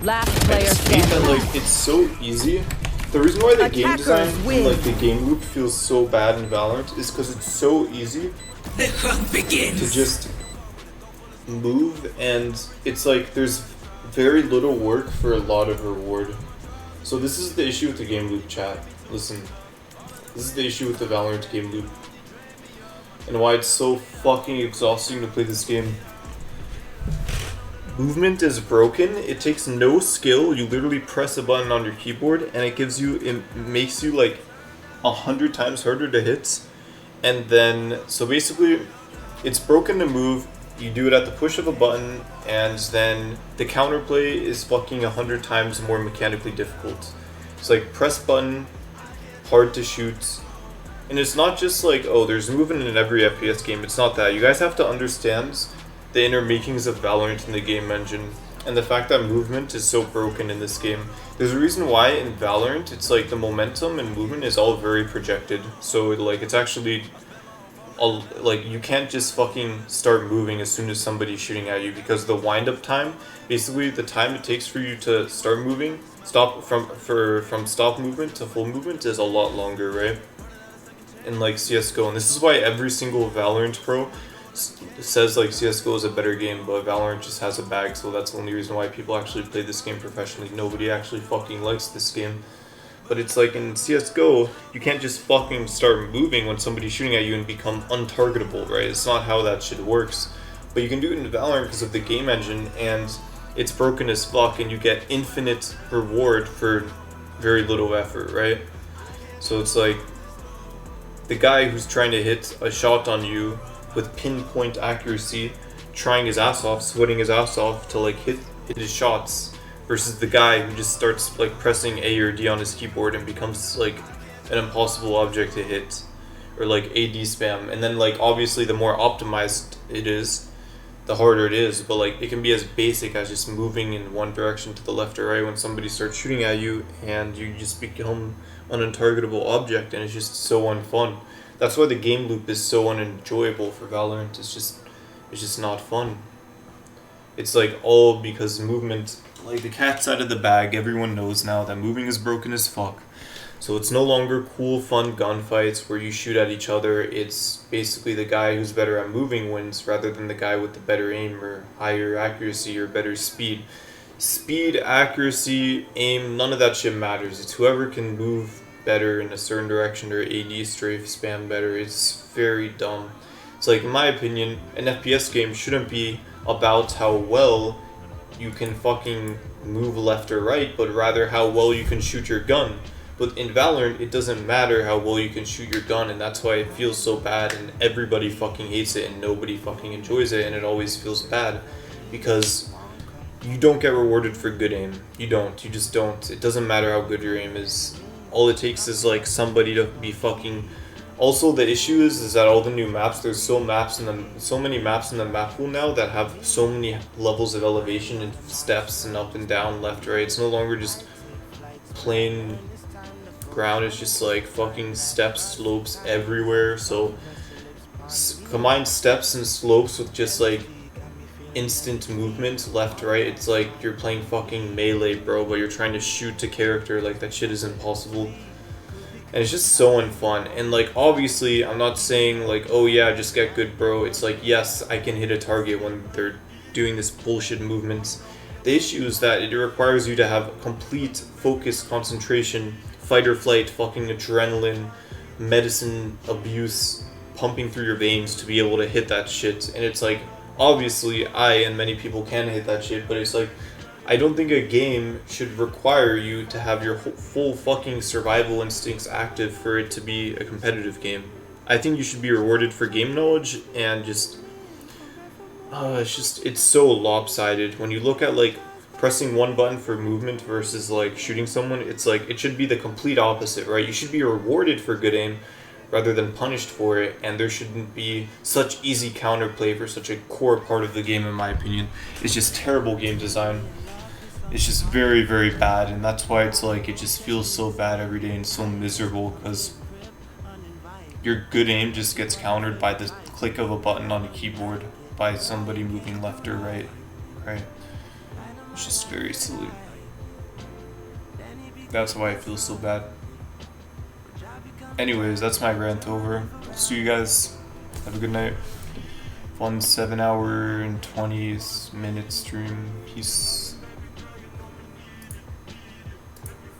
Last player And standing. like it's so easy. The reason why the game Attackers design win. and like the game loop feels so bad in Valorant is because it's so easy The hunt begins. to just move, and it's like there's very little work for a lot of reward. So this is the issue with the game loop, chat. Listen, this is the issue with the Valorant game loop, and why it's so fucking exhausting to play this game. Movement is broken. It takes no skill. You literally press a button on your keyboard, and it makes you like 100 times harder to hit. And then, so basically, it's broken to move. You do it at the push of a button, and then the counterplay is fucking 100 times more mechanically difficult. It's like press button, hard to shoot. And it's not just like, oh, there's movement in every FPS game. It's not that. You guys have to understand the inner makings of Valorant in the game engine, and the fact that movement is so broken in this game. There's a reason why in Valorant it's like the momentum and movement is all very projected. So like it's actually all, like you can't just fucking start moving as soon as somebody's shooting at you, because the wind up time, basically the time it takes for you to start moving, from stop movement to full movement is a lot longer, right? In like CS:GO, and this is why every single Valorant pro says like CS:GO is a better game, but Valorant just has a bag, so that's the only reason why people actually play this game professionally. Nobody actually fucking likes this game. But it's like in CS:GO, you can't just fucking start moving when somebody's shooting at you and become untargetable, right? It's not how that shit works. But you can do it in Valorant because of the game engine, and it's broken as fuck, and you get infinite reward for very little effort, right? So it's like the guy who's trying to hit a shot on you with pinpoint accuracy, trying his ass off, sweating his ass off to like hit his shots, versus the guy who just starts like pressing A or D on his keyboard and becomes like an impossible object to hit, or like AD spam. And then like obviously the more optimized it is, the harder it is, but like it can be as basic as just moving in one direction to the left or right when somebody starts shooting at you, and you just become an untargetable object, and it's just so unfun. That's why the game loop is so unenjoyable for Valorant. It's just not fun. It's like all because movement, like the cat's out of the bag. Everyone knows now that moving is broken as fuck. So it's no longer cool, fun gunfights where you shoot at each other. It's basically the guy who's better at moving wins, rather than the guy with the better aim or higher accuracy or better speed. Speed, accuracy, aim, none of that shit matters. It's whoever can move better in a certain direction or AD strafe spam better. It's very dumb. It's like, in my opinion, an FPS game shouldn't be about how well you can fucking move left or right, but rather how well you can shoot your gun. But in Valorant, it doesn't matter how well you can shoot your gun, and that's why it feels so bad, and everybody fucking hates it, and nobody fucking enjoys it, and it always feels bad, because you don't get rewarded for good aim. You don't. You just don't. It doesn't matter how good your aim is. All it takes is like somebody to be fucking. Also, the issue is that all the new maps, there's so many maps in the map pool now that have so many levels of elevation and steps and up and down, left, right. It's no longer just plain ground. It's just like fucking steps, slopes everywhere. So combine steps and slopes with just like instant movement left, right. It's like you're playing fucking Melee, bro, but you're trying to shoot a character. Like, that shit is impossible. And it's just so unfun. And like, obviously, I'm not saying like, oh yeah, just get good, bro. It's like, yes, I can hit a target when they're doing this bullshit movements. The issue is that it requires you to have complete focus, concentration, fight or flight, fucking adrenaline, medicine abuse pumping through your veins to be able to hit that shit. And it's like, obviously, I and many people can hit that shit, but it's like, I don't think a game should require you to have your full fucking survival instincts active for it to be a competitive game. I think you should be rewarded for game knowledge, and just it's so lopsided. When you look at like pressing one button for movement versus like shooting someone, it's like it should be the complete opposite, right? You should be rewarded for good aim rather than punished for it, and there shouldn't be such easy counterplay for such a core part of the game, in my opinion. It's just terrible game design. It's just very, very bad, and that's why it's like it just feels so bad every day and so miserable, because your good aim just gets countered by the click of a button on a keyboard by somebody moving left or right, right? It's just very silly. That's why I feel so bad. Anyways, that's my rant over. See you guys. Have a good night. Fun 7 hour and 20 minute stream. Peace.